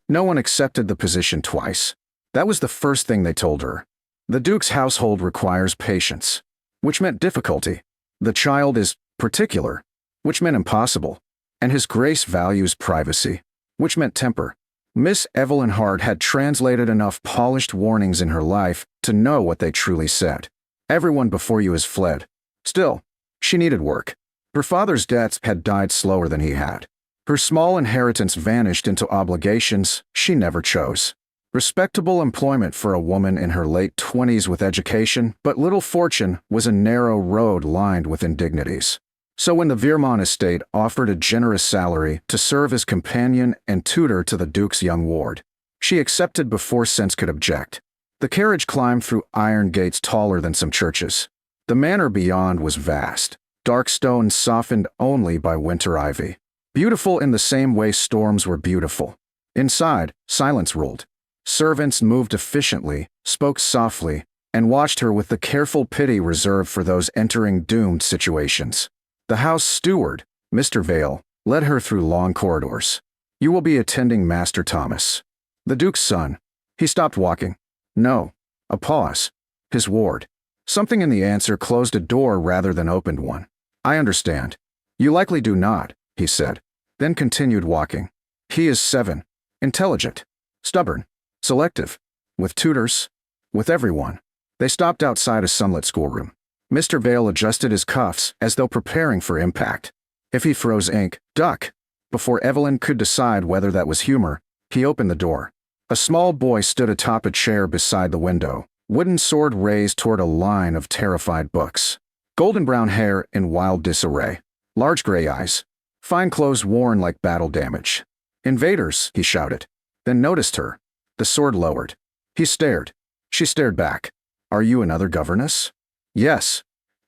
No one accepted the position twice. That was the first thing they told her. The Duke's household requires patience, which meant difficulty. The child is particular, which meant impossible. And His Grace values privacy, which meant temper. Miss Evelyn Hart had translated enough polished warnings in her life to know what they truly said. Everyone before you has fled. Still, she needed work. Her father's debts had died slower than he had. Her small inheritance vanished into obligations she never chose. Respectable employment for a woman in her late 20s with education but little fortune was a narrow road lined with indignities. So when the Veerman estate offered a generous salary to serve as companion and tutor to the Duke's young ward, she accepted before sense could object. The carriage climbed through iron gates taller than some churches. The manor beyond was vast, dark stone softened only by winter ivy. Beautiful in the same way storms were beautiful. Inside, silence ruled. Servants moved efficiently, spoke softly, and watched her with the careful pity reserved for those entering doomed situations. The house steward, Mr. Vale, led her through long corridors. "You will be attending Master Thomas." The Duke's son. He stopped walking. "No." A pause. His ward. Something in the answer closed a door rather than opened one. "I understand." "You likely do not," he said, then continued walking. "He is 7. Intelligent. Stubborn. Selective. With tutors. With everyone." They stopped outside a sunlit schoolroom. Mr. Vale adjusted his cuffs as though preparing for impact. If he throws ink, duck. Before Evelyn could decide whether that was humor, he opened the door. A small boy stood atop a chair beside the window, wooden sword raised toward a line of terrified books. Golden brown hair in wild disarray. Large gray eyes. Fine clothes worn like battle damage. "Invaders," he shouted. Then noticed her. The sword lowered. He stared. She stared back. "Are you another governess?" "Yes.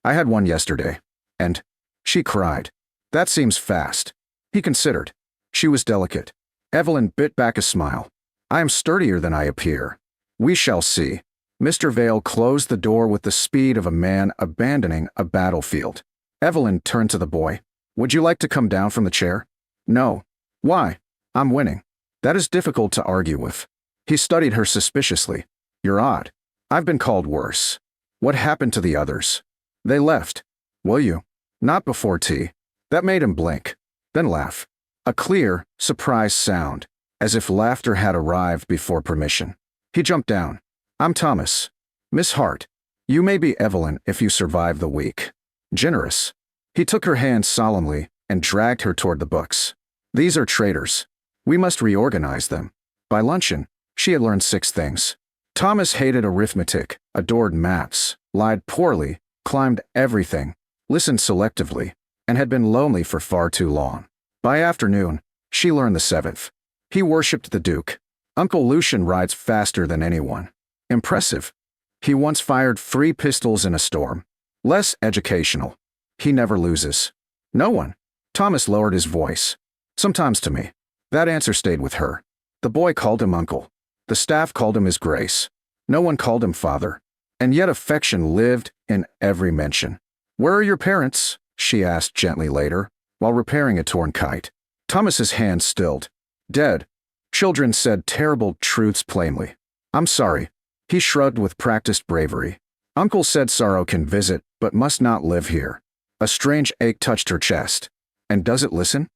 I had one yesterday." "And?" She cried. "That seems fast." He considered. She was delicate. Evelyn bit back a smile. "I am sturdier than I appear." "We shall see." Mr. Vale closed the door with the speed of a man abandoning a battlefield. Evelyn turned to the boy. "Would you like to come down from the chair?" "No." "Why?" "I'm winning." "That is difficult to argue with." He studied her suspiciously. "You're odd. I've been called worse." "What happened to the others?" "They left." "Will you?" "Not before tea." That made him blink, then laugh. A clear, surprised sound, as if laughter had arrived before permission. He jumped down. "I'm Thomas. Miss Hart. You may be Evelyn if you survive the week." Generous. He took her hand solemnly and dragged her toward the books. "These are traitors. We must reorganize them." By luncheon, she had learned 6 things. Thomas hated arithmetic, adored maps, lied poorly, climbed everything, listened selectively, and had been lonely for far too long. By afternoon, she learned the 7th. He worshipped the Duke. Uncle Lucian rides faster than anyone. Impressive. He once fired 3 pistols in a storm. Less educational. He never loses. No one. Thomas lowered his voice. "Sometimes to me." That answer stayed with her. The boy called him uncle. The staff called him His Grace. No one called him father. And yet affection lived in every mention. "Where are your parents?" she asked gently later, while repairing a torn kite. Thomas's hand stilled. "Dead." Children said terrible truths plainly. "I'm sorry." He shrugged with practiced bravery. "Uncle said sorrow can visit, but must not live here." A strange ache touched her chest. "And does it listen?"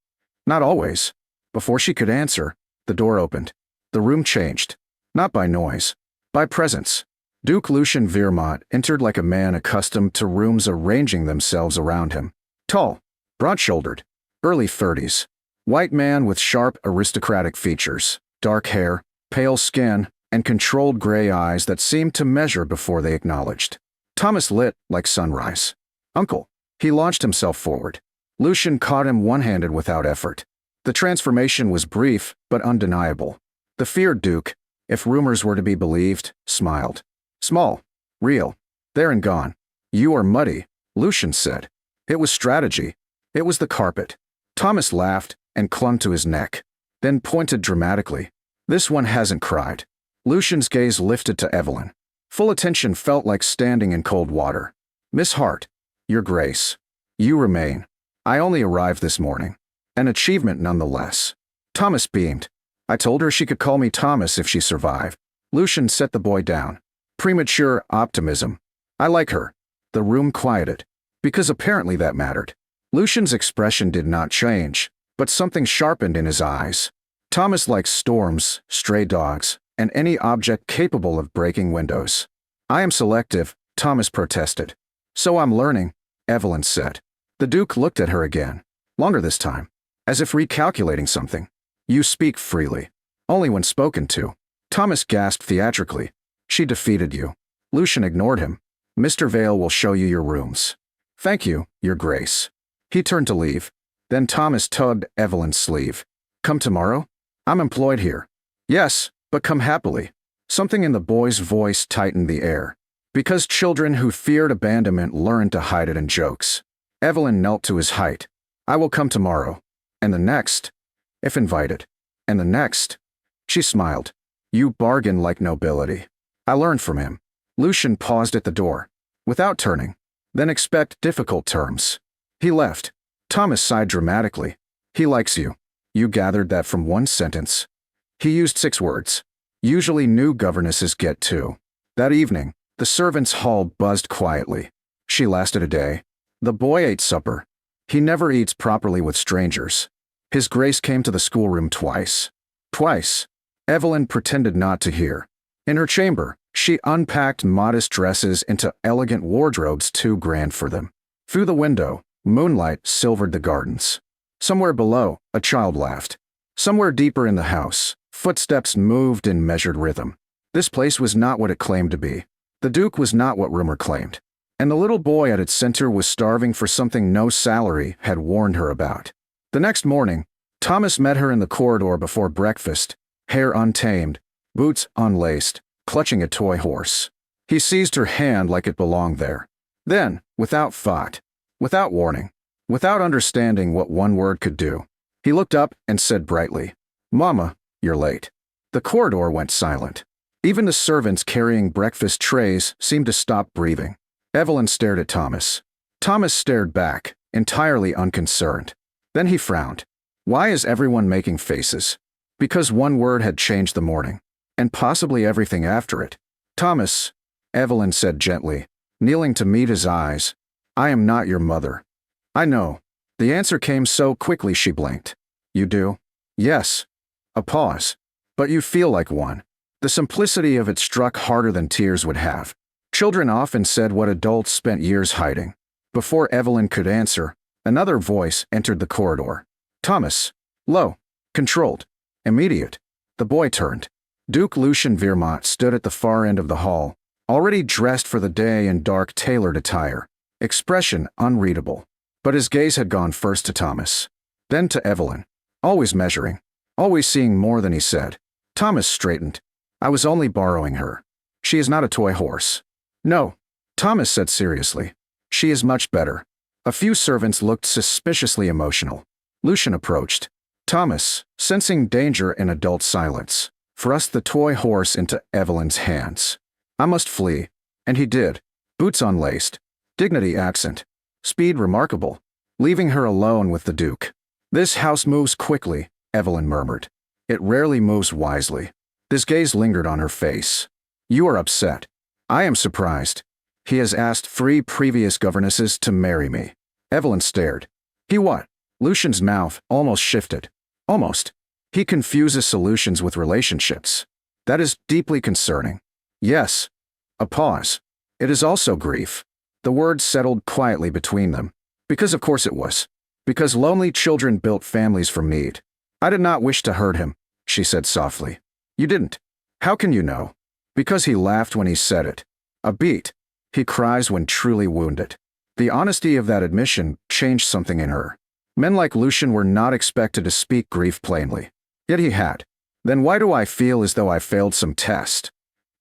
"Not always." Before she could answer, the door opened. The room changed. Not by noise. By presence. Duke Lucian Veermont entered like a man accustomed to rooms arranging themselves around him. Tall. Broad-shouldered. Early 30s. White man with sharp aristocratic features. Dark hair, pale skin, and controlled gray eyes that seemed to measure before they acknowledged. Thomas lit like sunrise. "Uncle." He launched himself forward. Lucian caught him one-handed without effort. The transformation was brief but undeniable. The feared Duke, if rumors were to be believed, smiled. "Small. Real. There and gone." "You are muddy," Lucian said. It was strategy. It was the carpet. Thomas laughed and clung to his neck, then pointed dramatically. "This one hasn't cried." Lucian's gaze lifted to Evelyn. Full attention felt like standing in cold water. "Miss Hart, Your Grace. You remain. I only arrived this morning. An achievement nonetheless." Thomas beamed. I told her she could call me Thomas if she survived. Lucian set the boy down. Premature optimism. I like her. The room quieted. Because apparently that mattered. Lucian's expression did not change, but something sharpened in his eyes. Thomas likes storms, stray dogs, and any object capable of breaking windows. I am selective, Thomas protested. So I'm learning, Evelyn said. The Duke looked at her again, longer this time, as if recalculating something. You speak freely. Only when spoken to. Thomas gasped theatrically. She defeated you. Lucian ignored him. Mr. Vale will show you your rooms. Thank you, Your Grace. He turned to leave. Then Thomas tugged Evelyn's sleeve. Come tomorrow? I'm employed here. Yes, but come happily. Something in the boy's voice tightened the air. Because children who feared abandonment learned to hide it in jokes. Evelyn knelt to his height. I will come tomorrow. And the next, if invited. And the next. She smiled. You bargain like nobility. I learned from him. Lucian paused at the door. Without turning. Then expect difficult terms. He left. Thomas sighed dramatically. He likes you. You gathered that from one sentence. He used 6 words. Usually new governesses get 2. That evening, the servants' hall buzzed quietly. She lasted a day. The boy ate supper. He never eats properly with strangers. His Grace came to the schoolroom twice. Twice. Evelyn pretended not to hear. In her chamber, she unpacked modest dresses into elegant wardrobes too grand for them. Through the window, moonlight silvered the gardens. Somewhere below, a child laughed. Somewhere deeper in the house, footsteps moved in measured rhythm. This place was not what it claimed to be. The Duke was not what rumor claimed. And the little boy at its center was starving for something no salary had warned her about. The next morning, Thomas met her in the corridor before breakfast, hair untamed, boots unlaced, clutching a toy horse. He seized her hand like it belonged there. Then, without thought, without warning, without understanding what one word could do, he looked up and said brightly, Mama, you're late. The corridor went silent. Even the servants carrying breakfast trays seemed to stop breathing. Evelyn stared at Thomas. Thomas stared back, entirely unconcerned. Then he frowned. Why is everyone making faces? Because one word had changed the morning, and possibly everything after it. Thomas, Evelyn said gently, kneeling to meet his eyes, I am not your mother. I know. The answer came so quickly she blinked. You do? Yes. A pause. But you feel like one. The simplicity of it struck harder than tears would have. Children often said what adults spent years hiding. Before Evelyn could answer, another voice entered the corridor. Thomas. Low. Controlled. Immediate. The boy turned. Duke Lucian Viermont stood at the far end of the hall, already dressed for the day in dark tailored attire. Expression unreadable. But his gaze had gone first to Thomas. Then to Evelyn. Always measuring. Always seeing more than he said. Thomas straightened. I was only borrowing her. She is not a toy horse. No. Thomas said seriously. She is much better. A few servants looked suspiciously emotional. Lucian approached. Thomas, sensing danger in adult silence, thrust the toy horse into Evelyn's hands. I must flee. And he did. Boots unlaced. Dignity absent. Speed remarkable. Leaving her alone with the Duke. This house moves quickly, Evelyn murmured. It rarely moves wisely. His gaze lingered on her face. You are upset. I am surprised. He has asked 3 previous governesses to marry me. Evelyn stared. He what? Lucian's mouth almost shifted. Almost. He confuses solutions with relationships. That is deeply concerning. Yes. A pause. It is also grief. The words settled quietly between them. Because of course it was. Because lonely children built families from need. I did not wish to hurt him, she said softly. You didn't. How can you know? Because he laughed when he said it. A beat. He cries when truly wounded. The honesty of that admission changed something in her. Men like Lucian were not expected to speak grief plainly. Yet he had. Then why do I feel as though I failed some test?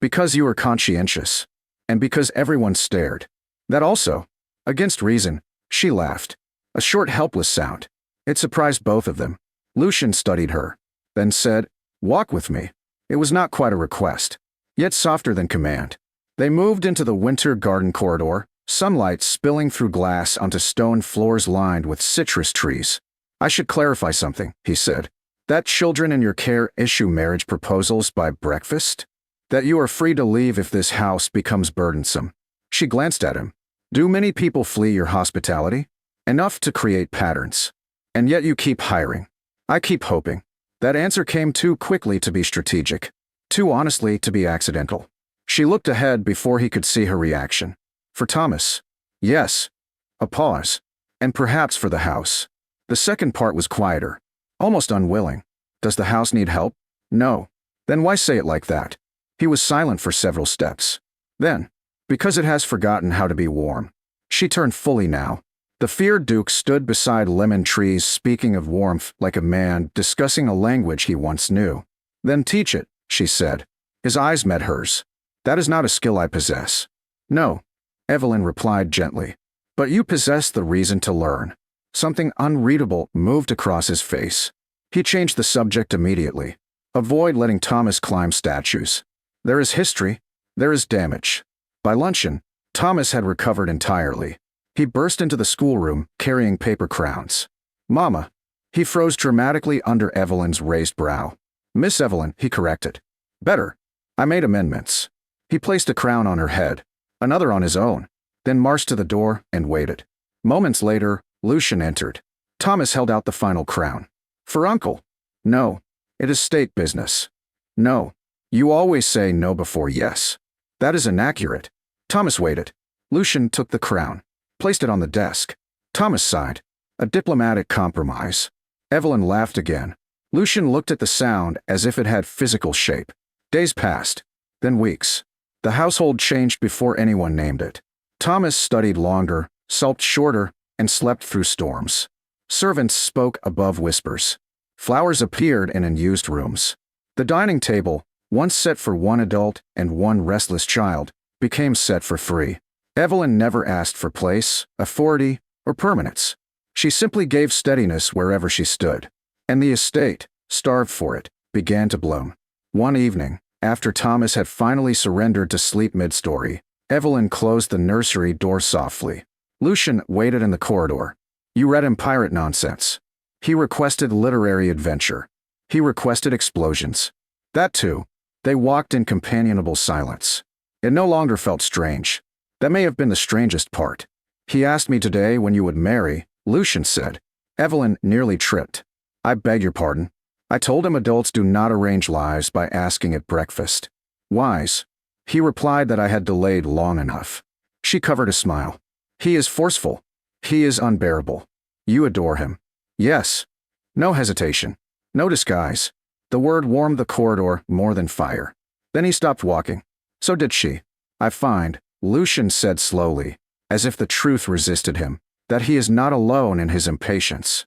Because you were conscientious. And because everyone stared. That also. Against reason, she laughed. A short helpless sound. It surprised both of them. Lucian studied her. Then said, Walk with me. It was not quite a request. Yet softer than command. They moved into the winter garden corridor, sunlight spilling through glass onto stone floors lined with citrus trees. I should clarify something, he said. That children in your care issue marriage proposals by breakfast? That you are free to leave if this house becomes burdensome? She glanced at him. Do many people flee your hospitality? Enough to create patterns. And yet you keep hiring. I keep hoping. That answer came too quickly to be strategic, too honestly to be accidental. She looked ahead before he could see her reaction. For Thomas, yes. A pause. And perhaps for the house. The second part was quieter, almost unwilling. Does the house need help? No. Then why say it like that? He was silent for several steps. Then, because it has forgotten how to be warm. She turned fully now. The feared Duke stood beside lemon trees, speaking of warmth like a man discussing a language he once knew. Then teach it, she said. His eyes met hers. That is not a skill I possess. No, Evelyn replied gently. But you possess the reason to learn. Something unreadable moved across his face. He changed the subject immediately. Avoid letting Thomas climb statues. There is history. There is damage. By luncheon, Thomas had recovered entirely. He burst into the schoolroom, carrying paper crowns. Mama. He froze dramatically under Evelyn's raised brow. Miss Evelyn, he corrected. Better. I made amendments. He placed a crown on her head, another on his own, then marched to the door and waited. Moments later, Lucian entered. Thomas held out the final crown. For Uncle. No. It is state business. No. You always say no before yes. That is inaccurate. Thomas waited. Lucian took the crown, placed it on the desk. Thomas sighed. A diplomatic compromise. Evelyn laughed again. Lucian looked at the sound as if it had physical shape. Days passed. Then weeks. The household changed before anyone named it. Thomas studied longer, sulked shorter, and slept through storms. Servants spoke above whispers. Flowers appeared in unused rooms. The dining table, once set for one adult and one restless child, became set for three. Evelyn never asked for place, authority, or permanence. She simply gave steadiness wherever she stood. And the estate, starved for it, began to bloom. One evening, after Thomas had finally surrendered to sleep mid-story, Evelyn closed the nursery door softly. Lucian waited in the corridor. You read him pirate nonsense. He requested literary adventure. He requested explosions. That too. They walked in companionable silence. It no longer felt strange. That may have been the strangest part. He asked me today when you would marry, Lucian said. Evelyn nearly tripped. I beg your pardon. I told him adults do not arrange lives by asking at breakfast. Wise. He replied that I had delayed long enough. She covered a smile. He is forceful. He is unbearable. You adore him. Yes. No hesitation. No disguise. The word warmed the corridor more than fire. Then he stopped walking. So did she. I find, Lucian said slowly, as if the truth resisted him, that he is not alone in his impatience.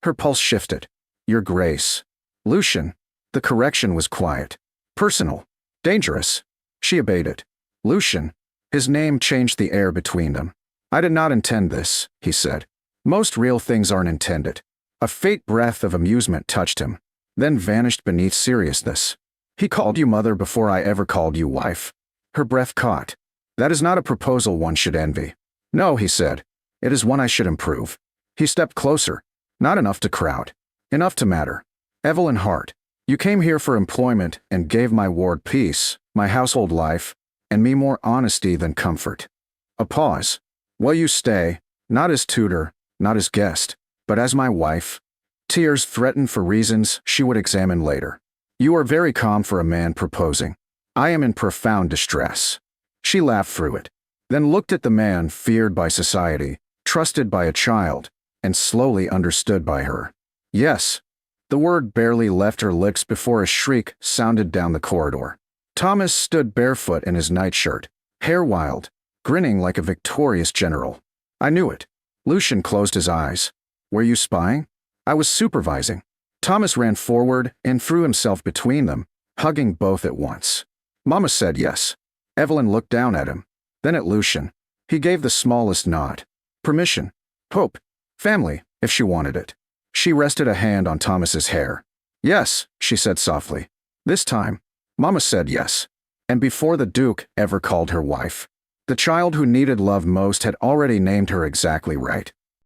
Her pulse shifted. Your Grace. Lucian. The correction was quiet. Personal. Dangerous. She obeyed it. Lucian. His name changed the air between them. I did not intend this, he said. Most real things aren't intended. A faint breath of amusement touched him, then vanished beneath seriousness. He called you mother before I ever called you wife. Her breath caught. That is not a proposal one should envy. No, he said. It is one I should improve. He stepped closer. Not enough to crowd. Enough to matter. Evelyn Hart, you came here for employment and gave my ward peace, my household life, and me more honesty than comfort. A pause. Will you stay, not as tutor, not as guest, but as my wife? Tears threatened for reasons she would examine later. You are very calm for a man proposing. I am in profound distress. She laughed through it, then looked at the man feared by society, trusted by a child, and slowly understood by her. Yes. The word barely left her lips before a shriek sounded down the corridor. Thomas stood barefoot in his nightshirt, hair wild, grinning like a victorious general. I knew it. Lucian closed his eyes. Were you spying? I was supervising. Thomas ran forward and threw himself between them, hugging both at once. Mama said yes. Evelyn looked down at him, then at Lucian. He gave the smallest nod. Permission. Hope. Family, if she wanted it. She rested a hand on Thomas's hair. Yes, she said softly. This time, Mama said yes. And before the Duke ever called her wife. The child who needed love most had already named her exactly right.